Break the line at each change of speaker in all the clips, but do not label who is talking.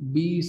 20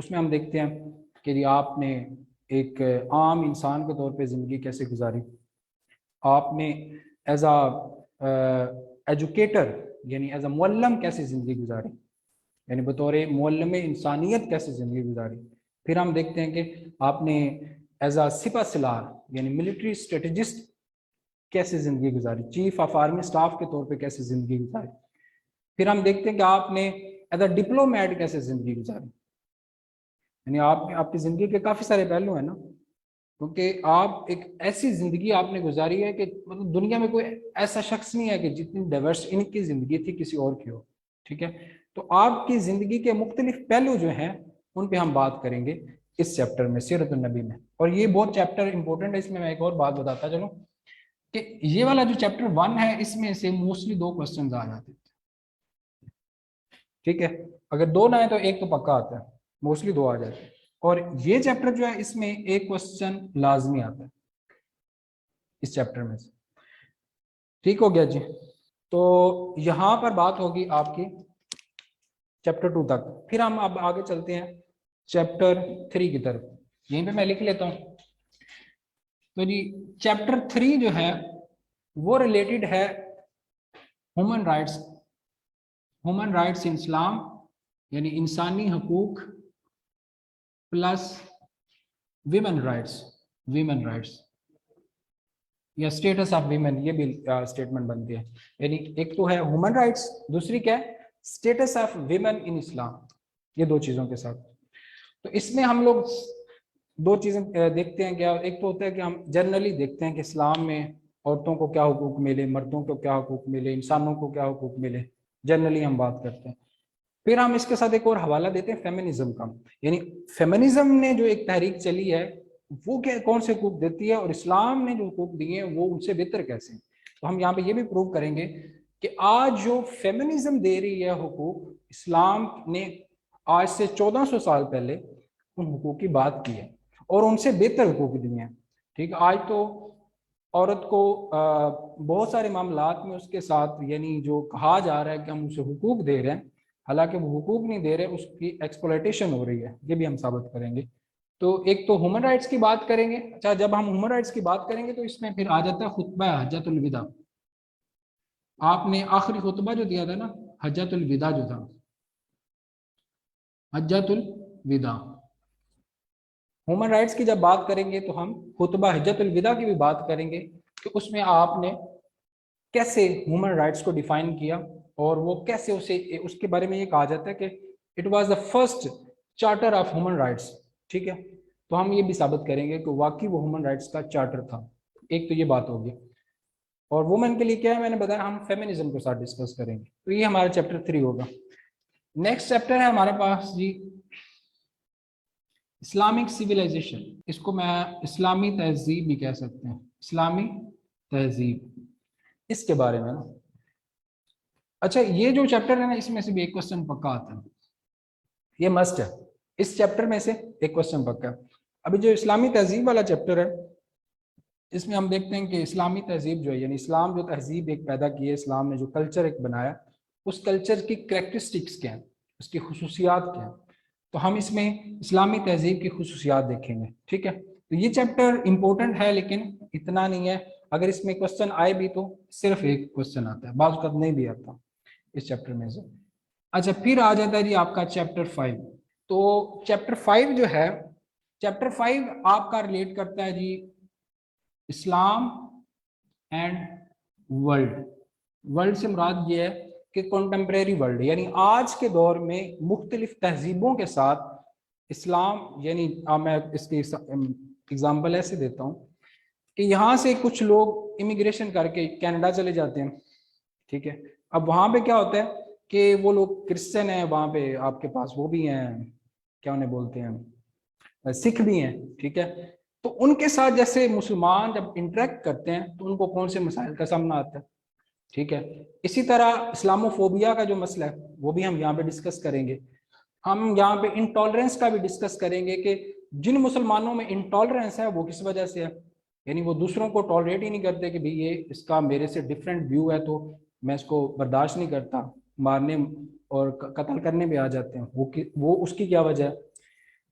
اس میں ہم دیکھتے ہیں کہ جی آپ نے ایک عام انسان کے طور پہ زندگی کیسے گزاری، آپ نے ایز اے ایجوکیٹر یعنی ایز اے معلم کیسے زندگی گزاری، یعنی بطور معلم انسانیت کیسے زندگی گزاری۔ پھر ہم دیکھتے ہیں کہ آپ نے ایز اے سپہ سالار یعنی ملٹری اسٹریٹجسٹ کیسے زندگی گزاری، چیف آف آرمی اسٹاف کے طور پہ کیسے زندگی گزاری۔ پھر ہم دیکھتے ہیں کہ آپ نے ایز اے ڈپلومیٹ کیسے زندگی گزاری، یعنی آپ کی زندگی کے کافی سارے پہلو ہیں نا، کیونکہ آپ ایک ایسی زندگی آپ نے گزاری ہے کہ مطلب دنیا میں کوئی ایسا شخص نہیں ہے کہ جتنی ڈائیورس ان کی زندگی تھی کسی اور کی ہو، ٹھیک ہے۔ تو آپ کی زندگی کے مختلف پہلو جو ہیں ان پہ ہم بات کریں گے اس چیپٹر میں، سیرت النبی میں۔ اور یہ بہت چیپٹر امپورٹنٹ ہے، اس میں ایک اور بات بتاتا چلوں کہ یہ والا جو چیپٹر 1 ہے اس میں سے موسٹلی 2 کوسچنز آ جاتے ہیں، ٹھیک ہے، اگر 2 نہ آئے تو ایک تو پکا آتا ہے، موسٹلی 2 آ جاتے ہیں۔ اور یہ چیپٹر جو ہے اس میں ایک کوسچن لازمی آتا ہے اس چیپٹر میں سے، ٹھیک ہو گیا جی۔ تو یہاں پر بات ہوگی آپ کی چیپٹر 2 تک، پھر ہم اب آگے چلتے ہیں چیپٹر 3 کی طرف، یہیں پہ میں لکھ لیتا ہوں۔ تو جی چیپٹر 3 جو ہے وہ ریلیٹڈ ہے ہیومن رائٹس ان اسلام، یعنی انسانی حقوق پلس ویمن رائٹس یا اسٹیٹس آف ویمن، یہ بھی اسٹیٹمنٹ بنتی ہے، یعنی ایک تو ہے ہیومن رائٹس، دوسری کیا ہے اسٹیٹس آف ویمن ان اسلام، یہ 2 چیزوں کے ساتھ۔ تو اس میں ہم لوگ 2 چیزیں دیکھتے ہیں، کیا ایک تو ہوتا ہے کہ ہم جنرلی دیکھتے ہیں کہ اسلام میں عورتوں کو کیا حقوق ملے، مردوں کو کیا حقوق ملے، انسانوں کو کیا حقوق ملے، جنرلی ہم بات کرتے ہیں۔ پھر ہم اس کے ساتھ ایک اور حوالہ دیتے ہیں فیمنزم کا، یعنی فیمنزم نے جو ایک تحریک چلی ہے وہ کون سے حقوق دیتی ہے، اور اسلام نے جو حقوق دیے ہیں وہ ان سے بہتر کیسے ہیں۔ تو ہم یہاں پہ یہ بھی پروو کریں گے کہ آج جو فیمنزم دے رہی ہے حقوق، اسلام نے آج سے 1400 سال پہلے ان حقوق کی بات کی ہے اور ان سے بہتر حقوق دیے ہیں، ٹھیک ہے۔ آج تو عورت کو بہت سارے معاملات میں اس کے ساتھ یعنی جو کہا جا رہا ہے کہ ہم اسے حقوق دے رہے ہیں، حالانکہ وہ حقوق نہیں دے رہے، اس کی ایکسپلائٹیشن ہو رہی ہے، یہ بھی ہم ثابت کریں گے۔ تو ایک تو ہیومن رائٹس کی بات کریں گے۔ اچھا جب ہم ہیومن رائٹس کی بات کریں گے تو اس میں پھر آ جاتا ہے خطبہ حجۃ الوداع۔ آپ نے آخری خطبہ جو دیا تھا نا، حجۃ الوداع جو تھا، حجۃ الوداع، ہیومن رائٹس کی جب بات کریں گے تو ہم خطبہ حجۃ الوداع کی بھی بات کریں گے کہ اس میں آپ نے کیسے ہیومن رائٹس کو ڈیفائن کیا، اور وہ کیسے اس کے بارے میں یہ کہا جاتا ہے کہ it was the first charter of human rights, ٹھیک ہے۔ تو ہم یہ بھی ثابت کریں گے کہ واقعی وہ ہیومن رائٹس کا چارٹر تھا۔ ایک تو یہ بات ہوگی، اور وومن کے لیے کیا ہے میں نے بتایا، ہم فیمنزم کے ساتھ ڈسکس کریں گے۔ تو یہ ہمارا چیپٹر 3 ہوگا۔ نیکسٹ چیپٹر ہے ہمارے پاس جی اسلامک سویلائزیشن، اس کو میں اسلامی تہذیب بھی کہہ سکتے ہیں، اسلامی تہذیب، اس کے بارے میں نا۔ اچھا یہ جو چیپٹر ہے نا اس میں سے بھی ایک کوسچن پکا آتا ہے، یہ مسٹ ہے، اس چیپٹر میں سے ایک کوسچن پکا ہے۔ ابھی جو اسلامی تہذیب والا چیپٹر ہے اس میں ہم دیکھتے ہیں کہ اسلامی تہذیب جو ہے، یعنی اسلام جو تہذیب ایک پیدا کی ہے، اسلام نے جو کلچر ایک بنایا، اس کلچر کی کریکٹرسٹکس کیا ہیں، اس کی خصوصیات کیا ہیں۔ تو ہم اس میں اسلامی تہذیب کی خصوصیات دیکھیں گے، ٹھیک ہے۔ تو یہ چیپٹر امپورٹنٹ ہے لیکن اتنا نہیں ہے، اگر اس میں کوسچن آئے بھی تو صرف ایک کوسچن آتا ہے، بعض اوقات نہیں بھی آتا اس چیپٹر میں سے۔ اچھا پھر آ جاتا ہے جی آپ کا چیپٹر 5۔ تو چیپٹر 5 جو ہے، چیپٹر 5 آپ کا ریلیٹ کرتا ہے جی اسلام اینڈ ورلڈ سے مراد یہ ہے کہ کنٹمپریری ورلڈ، یعنی آج کے دور میں مختلف تہذیبوں کے ساتھ اسلام، یعنی میں اس کی اگزامپل ایسے دیتا ہوں کہ یہاں سے کچھ لوگ امیگریشن کر کے کینیڈا چلے جاتے ہیں، ٹھیک ہے۔ اب وہاں پہ کیا ہوتا ہے کہ وہ لوگ کرسچن ہیں، وہاں پہ آپ کے پاس وہ بھی ہیں، کیا انہیں بولتے ہیں، سکھ بھی ہیں، ٹھیک ہے۔ تو ان کے ساتھ جیسے مسلمان جب انٹریکٹ کرتے ہیں تو ان کو کون سے مسائل کا سامنا آتا ہے، ٹھیک ہے۔ اسی طرح اسلاموفوبیا کا جو مسئلہ ہے وہ بھی ہم یہاں پہ ڈسکس کریں گے۔ ہم یہاں پہ انٹالرنس کا بھی ڈسکس کریں گے کہ جن مسلمانوں میں انٹالرنس ہے وہ کس وجہ سے ہے، یعنی وہ دوسروں کو ٹالریٹ ہی نہیں کرتے کہ بھئی یہ اس کا میرے سے ڈفرینٹ ویو ہے تو میں اس کو برداشت نہیں کرتا، مارنے اور قتل کرنے بھی آ جاتے ہیں، وہ اس کی کیا وجہ ہے۔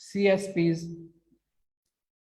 CSPs,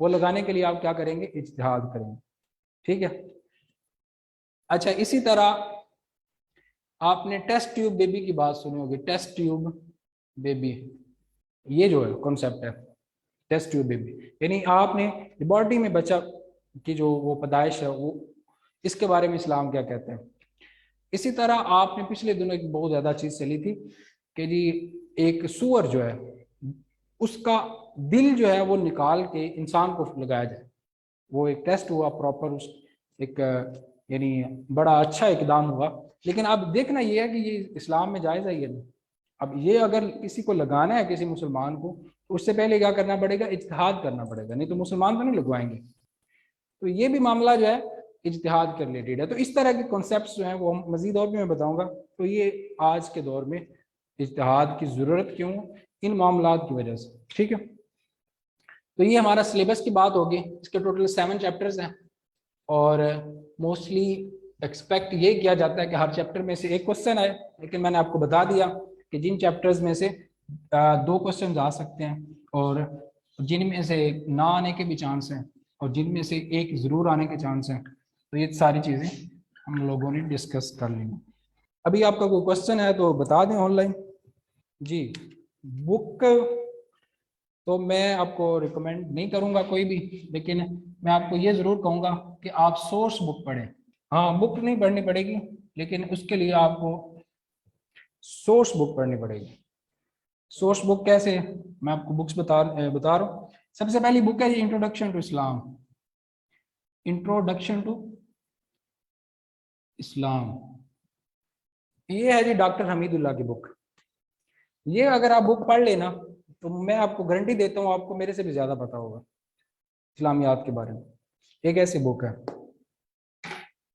وہ لگانے کے لیے آپ کیا کریں گے؟ اجتہاد کریں گے. ٹھیک ہے. اچھا اسی طرح آپ نے ٹیسٹ ٹیوب بیبی کی بات سنی ہوگی. ٹیسٹ ٹیوب بیبی یہ جو ہے کانسیپٹ ہے ٹیسٹ ٹیوب بیبی, یعنی آپ نے لیبارٹری میں بچہ کی جو وہ پیدائش ہے وہ اس کے بارے میں اسلام کیا کہتے ہیں. اسی طرح آپ نے پچھلے دنوں ایک بہت زیادہ چیز چلی تھی کہ جی ایک سور جو ہے اس کا دل جو ہے وہ نکال کے انسان کو لگایا جائے. وہ ایک ٹیسٹ ہوا پراپر, ایک یعنی بڑا اچھا اقدام ہوا. لیکن اب دیکھنا یہ ہے کہ یہ اسلام میں جائز ہے یہ نہیں. اب یہ اگر کسی کو لگانا ہے کسی مسلمان کو تو اس سے پہلے کیا کرنا پڑے گا؟ اجتہاد کرنا پڑے گا, نہیں تو مسلمان تو نہیں لگوائیں گے. تو یہ بھی معاملہ جو ہے اجتہاد کے ریلیٹڈ ہے. تو اس طرح کے کانسیپٹس جو ہیں وہ مزید اور بھی میں بتاؤں گا. تو یہ آج کے دور میں اجتہاد کی ضرورت کیوں؟ ان معاملات کی وجہ سے. ٹھیک ہے. تو یہ ہمارا سلیبس کی بات ہوگی. اس کے ٹوٹل 7 چیپٹرز ہیں اور موسٹلی ایکسپیکٹ یہ کیا جاتا ہے کہ ہر چیپٹر میں سے ایک کوسچن آئے, لیکن میں نے آپ کو بتا دیا کہ جن چیپٹرز میں سے 2 کوسچنز آ سکتے ہیں اور جن میں سے نہ آنے کے بھی چانس ہیں اور جن میں سے ایک ضرور آنے کے چانس ہیں. تو یہ ساری چیزیں ہم لوگوں نے ڈسکس کر لی. ابھی آپ کا کوئی کوسچن ہے تو بتا دیں آن لائن. جی بک تو میں آپ کو ریکمینڈ نہیں کروں گا کوئی بھی, لیکن میں آپ کو یہ ضرور کہوں گا کہ آپ سورس بک پڑھیں. ہاں بک نہیں پڑھنی پڑے گی, لیکن اس کے لیے آپ کو سورس بک پڑھنی پڑے گی. سورس بک کیسے؟ میں آپ کو بکس بتا رہا ہوں. سب سے پہلی بک ہے یہ introduction to Islam. Introduction to Islam یہ ہے جی ڈاکٹر حمید اللہ کی بک. یہ اگر آپ بک پڑھ لینا تو میں آپ کو گارنٹی دیتا ہوں آپ کو میرے سے بھی زیادہ پتا ہوگا اسلامیات کے بارے میں. ایک ایسی بک ہے.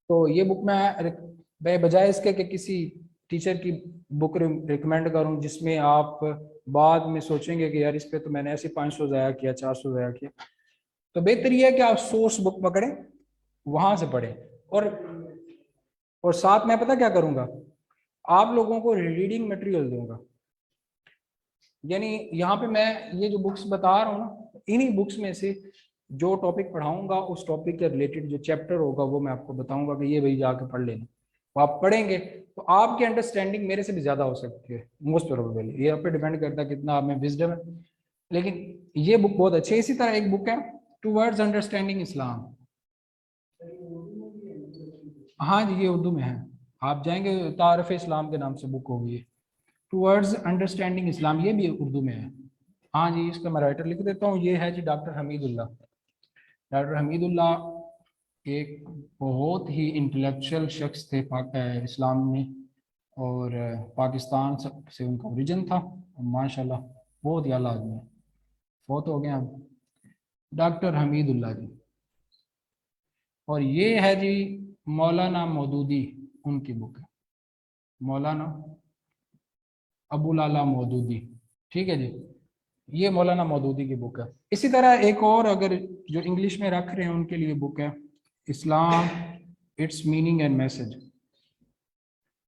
تو یہ بک میں بجائے اس کے کہ کسی ٹیچر کی بک ریکمینڈ کروں جس میں آپ بعد میں سوچیں گے کہ یار اس پہ تو میں نے ایسے 500 ضائع کیا 400 ضائع کیا, تو بہتر یہ ہے کہ آپ سورس بک پکڑیں وہاں سے پڑھیں. اور ساتھ میں پتہ کیا کروں گا, آپ لوگوں کو ریڈنگ مٹیریل دوں گا. یعنی یہاں پہ میں یہ جو بکس بتا رہا ہوں نا, انہی بکس میں سے جو ٹاپک پڑھاؤں گا اس ٹاپک کے ریلیٹڈ جو چیپٹر ہوگا وہ میں آپ کو بتاؤں گا کہ یہ بھائی جا کے پڑھ لینا. وہ آپ پڑھیں گے تو آپ کی انڈرسٹینڈنگ میرے سے بھی زیادہ ہو سکتی ہے موسٹ پروبیبلی. یہ آپ پہ ڈیپینڈ کرتا ہے کتنا آپ میں وزڈم ہے, لیکن یہ بک بہت اچھی ہے. اسی طرح ایک بک ہے ٹوورڈز انڈرسٹینڈنگ اسلام. ہاں جی یہ اردو میں ہے, آپ جائیں گے تعارف اسلام کے نام سے بک ہوگی. ٹوورڈز انڈرسٹینڈنگ اسلام یہ بھی اردو میں ہے. ہاں جی اس کا میں رائٹر لکھ دیتا ہوں. یہ ہے جی ڈاکٹر حمید اللہ. ڈاکٹر حمید اللہ ایک بہت ہی انٹلیکچوئل شخص تھے اسلام میں, اور پاکستان سے ان کا اوریجن تھا. ماشاء اللہ بہت ہی اعلیٰ آدمی ہے. بہت ہو گئے اب ڈاکٹر حمید اللہ جی. اور یہ ہے جی مولانا مودودی, ان کی بک ہے مولانا ابو لالا مودودی. ٹھیک ہے جی, یہ مولانا مودودی کی بک ہے. اسی طرح ایک اور اگر جو انگلش میں رکھ رہے ہیں ان کے لیے بک ہے اسلام اٹس میننگ اینڈ میسج.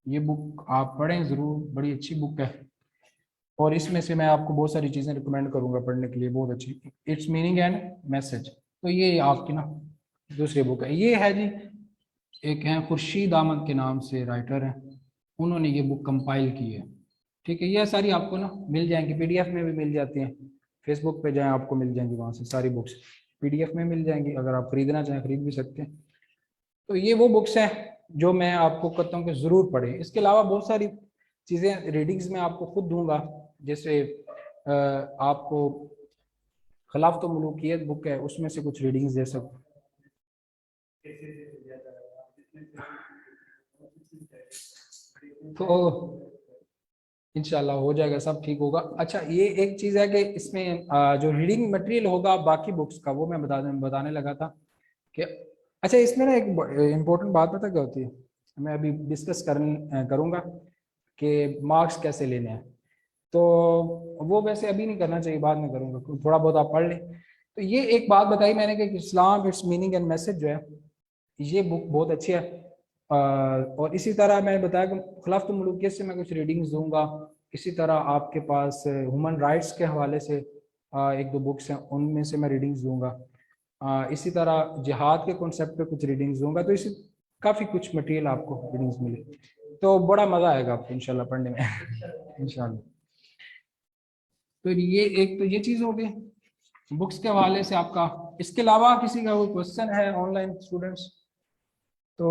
یہ بک آپ پڑھیں ضرور, بڑی اچھی بک ہے. اور اس میں سے میں آپ کو بہت ساری چیزیں ریکمینڈ کروں گا پڑھنے کے لیے, بہت اچھی. Its meaning and message. تو یہ آپ کی نا دوسری بک ہے. یہ ہے جی ایک ہیں خورشید احمد کے نام سے رائٹر ہیں, انہوں نے یہ بک کمپائل کی ہے. ٹھیک ہے, یہ ساری آپ کو نا مل جائیں گی, پی ڈی ایف میں بھی مل جاتی ہیں. فیس بک پہ جائیں آپ کو مل جائیں گی, وہاں سے ساری بکس پی ڈی ایف میں مل جائیں گی. اگر آپ خریدنا چاہیں خرید بھی سکتے ہیں. تو یہ وہ بکس ہیں جو میں آپ کو کہتا ہوں کہ ضرور پڑھیں. اس کے علاوہ بہت ساری چیزیں ریڈنگز میں آپ کو خود دوں گا, جیسے آپ کو خلافت و ملوکیت بک ہے, اس میں سے کچھ ریڈنگز دے سکتے. تو انشاءاللہ ہو جائے گا, سب ٹھیک ہوگا. اچھا یہ ایک چیز ہے کہ اس میں جو ریڈنگ مٹیریل ہوگا باقی بکس کا, وہ میں بتانے لگا تھا کہ اچھا اس میں نا ایک امپورٹنٹ بات پتہ کیا ہوتی ہے, میں ابھی ڈسکس کروں گا کہ مارکس کیسے لینے ہیں. تو وہ ویسے ابھی نہیں کرنا چاہیے, بعد میں کروں گا, تھوڑا بہت آپ پڑھ لیں. تو یہ ایک بات بتائی میں نے کہ اسلام اٹس میننگ اینڈ میسج جو ہے یہ بک بہت اچھی ہے. اور اسی طرح میں نے بتایا کہ خلافت ملوکیت سے میں کچھ ریڈنگز دوں گا. اسی طرح آپ کے پاس ہیومن رائٹس کے حوالے سے ایک دو بکس ہیں, ان میں سے میں ریڈنگز دوں گا. اسی طرح جہاد کے کنسیپٹ پہ کچھ ریڈنگز دوں گا، تو اسی کافی کچھ مٹیریل آپ کو ریڈنگز ملے، تو بڑا مزہ آئے گا آپ کو انشاءاللہ پڑھنے میں انشاءاللہ۔ تو یہ ایک تو یہ چیز ہو گئی بکس کے حوالے سے آپ کا۔ اس کے علاوہ کسی کا کوئی کوشچن ہے آن لائن اسٹوڈنٹس؟ تو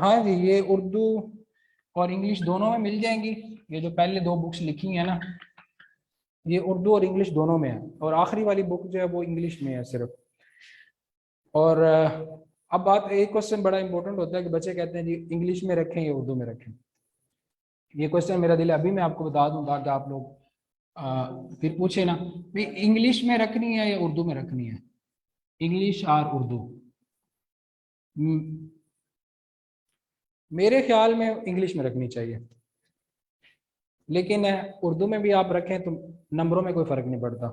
ہاں جی، یہ اردو اور انگلش دونوں میں مل جائیں گی، یہ جو پہلے دو بکس لکھی ہیں نا، یہ اردو اور انگلش دونوں میں ہے، اور آخری والی بک جو ہے وہ انگلش میں ہے صرف۔ اور اب بات، ایک کوشچن بڑا امپورٹنٹ ہوتا ہے کہ بچے کہتے ہیں جی انگلش میں رکھیں یا اردو میں رکھیں۔ یہ کوشچن میرا دل ہے، ابھی میں آپ کو بتا دوں گا کہ آپ لوگ پھر پوچھے نا بھی انگلش میں رکھنی ہے یا اردو میں رکھنی ہے، انگلش اور اردو۔ میرے خیال میں انگلش میں رکھنی چاہیے، لیکن اردو میں بھی آپ رکھیں تو نمبروں میں کوئی فرق نہیں پڑتا،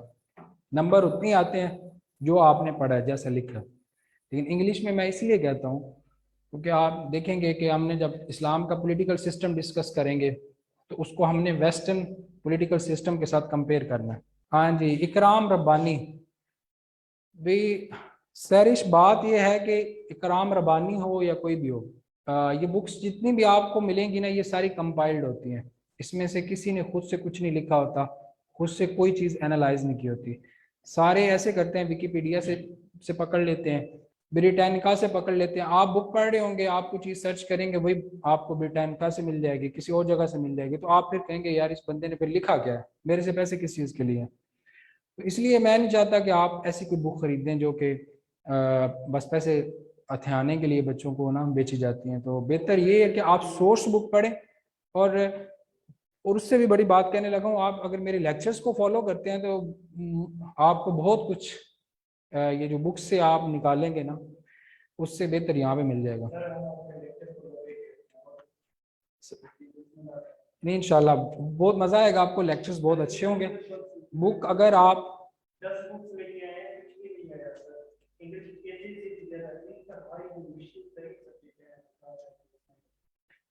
نمبر اتنے آتے ہیں جو آپ نے پڑھا ہے جیسا لکھا۔ لیکن انگلش میں اس لیے کہتا ہوں کیونکہ آپ دیکھیں گے کہ ہم نے جب اسلام کا پولیٹیکل سسٹم ڈسکس کریں گے تو اس کو ہم نے ویسٹرن پولیٹیکل سسٹم کے ساتھ کمپیئر کرنا ہے۔ ہاں جی، اکرام ربانی بھی سیرش بات یہ ہے کہ اکرام ربانی ہو یا کوئی بھی ہو، یہ بکس جتنی بھی آپ کو ملیں گی نا یہ ساری کمپائلڈ ہوتی ہیں، اس میں سے کسی نے خود سے کچھ نہیں لکھا ہوتا، خود سے کوئی چیز اینالائز نہیں کی ہوتی، سارے ایسے کرتے ہیں ویکیپیڈیا سے پکڑ لیتے ہیں، بریٹینکا سے پکڑ لیتے ہیں۔ آپ بک پڑھ رہے ہوں گے، آپ کو چیز سرچ کریں گے، وہی آپ کو بریٹینکا سے مل جائے گی، کسی اور جگہ سے مل جائے گی، تو آپ پھر کہیں گے یار اس بندے نے پھر لکھا کیا ہے، میرے سے پیسے کس چیز کے لیے؟ تو اس لیے میں نہیں چاہتا کہ آپ ایسی کوئی بک خریدیں جو کہ بس پیسے ہتھیانے کے لیے بچوں کو نا بیچی جاتی ہیں۔ تو بہتر یہ ہے کہ آپ سورس بک پڑھیں، اور اس سے بھی بڑی بات کہنے لگا ہوں، آپ اگر میرے لیکچرز کو فالو کرتے ہیں تو آپ کو بہت کچھ یہ جو بکس سے آپ نکالیں گے نا اس سے بہتر یہاں پہ مل جائے گا۔ نہیں انشاءاللہ بہت مزہ آئے گا آپ کو، لیکچرز بہت اچھے ہوں گے۔ بک اگر آپ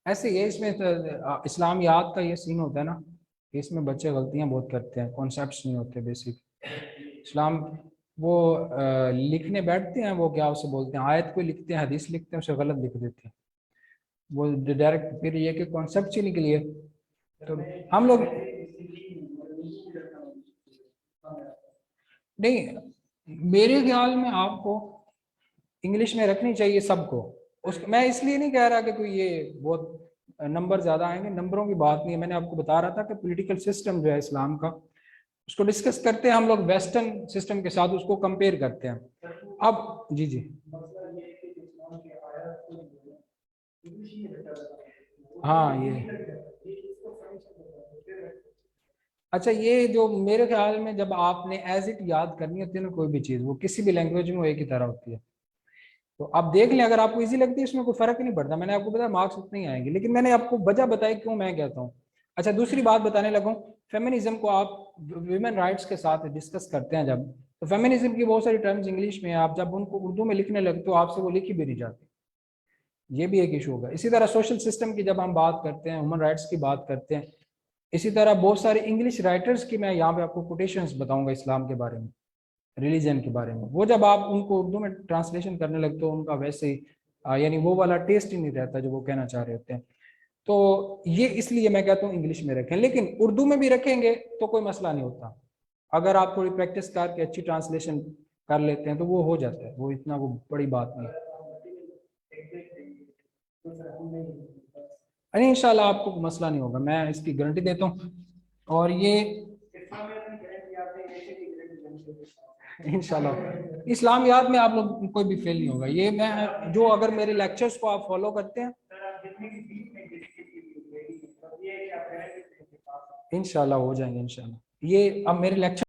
ایسے یہ اس میں اسلامیات کا یہ سین ہوتا ہے نا کہ اس میں بچے غلطیاں بہت کرتے ہیں، کانسیپٹس نہیں ہوتے بیسک اسلام، وہ لکھنے بیٹھتے ہیں، وہ کیا اسے بولتے ہیں، آیت کو لکھتے ہیں، حدیث لکھتے ہیں، اسے غلط لکھ دیتے ہیں، وہ ڈائریکٹ پھر یہ کہ کانسیپٹ ہی نہیں کلیئر۔ تو ہم لوگ نہیں، میرے خیال میں آپ کو انگلش میں رکھنی چاہیے سب کو، میں اس لیے نہیں کہہ رہا کہ کوئی یہ بہت نمبر زیادہ آئیں گے، نمبروں کی بات نہیں ہے، میں نے آپ کو بتا رہا تھا کہ پولیٹیکل سسٹم جو ہے اسلام کا اس کو ڈسکس کرتے ہیں ہم لوگ ویسٹرن سسٹم کے ساتھ، اس کو کمپیئر کرتے ہیں۔ اب جی جی ہاں یہ اچھا، یہ جو میرے خیال میں جب آپ نے ایز اٹ یاد کرنی ہوتی ہے نا کوئی بھی چیز، وہ کسی بھی لینگویج میں وہ ایک ہی طرح ہوتی ہے، تو آپ دیکھ لیں اگر آپ کو ایزی لگتی ہے اس میں کوئی فرق نہیں پڑتا، میں نے آپ کو بتایا مارکس اتنے ہی آئیں گے، لیکن میں نے آپ کو وجہ بتائی کیوں میں کہتا ہوں۔ اچھا دوسری بات بتانے لگا ہوں، فیمنزم کو آپ ویمن رائٹس کے ساتھ ڈسکس کرتے ہیں جب، تو فیمنزم کی بہت ساری ٹرمز انگلش میں ہیں، آپ جب ان کو اردو میں لکھنے لگتے تو آپ سے وہ لکھی بھی نہیں جاتی، یہ بھی ایک ایشو ہوگا۔ اسی طرح سوشل سسٹم کی جب ہم بات کرتے ہیں، ہیومن رائٹس کی بات کرتے ہیں، اسی طرح بہت سارے انگلش رائٹرز کی میں یہاں پہ آپ کو کوٹیشنز بتاؤں گا اسلام کے بارے میں، ریلیجن کے بارے میں، وہ جب آپ ان کو اردو میں ٹرانسلیشن کرنے لگتے ہو ان کا ویسے ہی یعنی وہ والا ٹیسٹ ہی نہیں رہتا جو وہ کہنا چاہ رہے ہوتے ہیں۔ تو یہ اس لیے میں کہتا ہوں انگلش میں رکھیں، لیکن اردو میں بھی رکھیں گے تو کوئی مسئلہ نہیں ہوتا، اگر آپ تھوڑی پریکٹس کر کے اچھی ٹرانسلیشن کر لیتے ہیں تو وہ ہو جاتا ہے، وہ اتنا وہ بڑی بات نہیں۔ ان شاء اللہ آپ کو مسئلہ نہیں ہوگا، میں اس کی گارنٹی دیتا ہوں، اور یہ انشاءاللہ اسلامیات میں آپ لوگ کوئی بھی فیل نہیں ہوگا، یہ میں جو اگر میرے لیکچرز کو آپ فالو کرتے ہیں انشاءاللہ ہو جائیں گے انشاءاللہ۔ یہ اب میرے لیکچر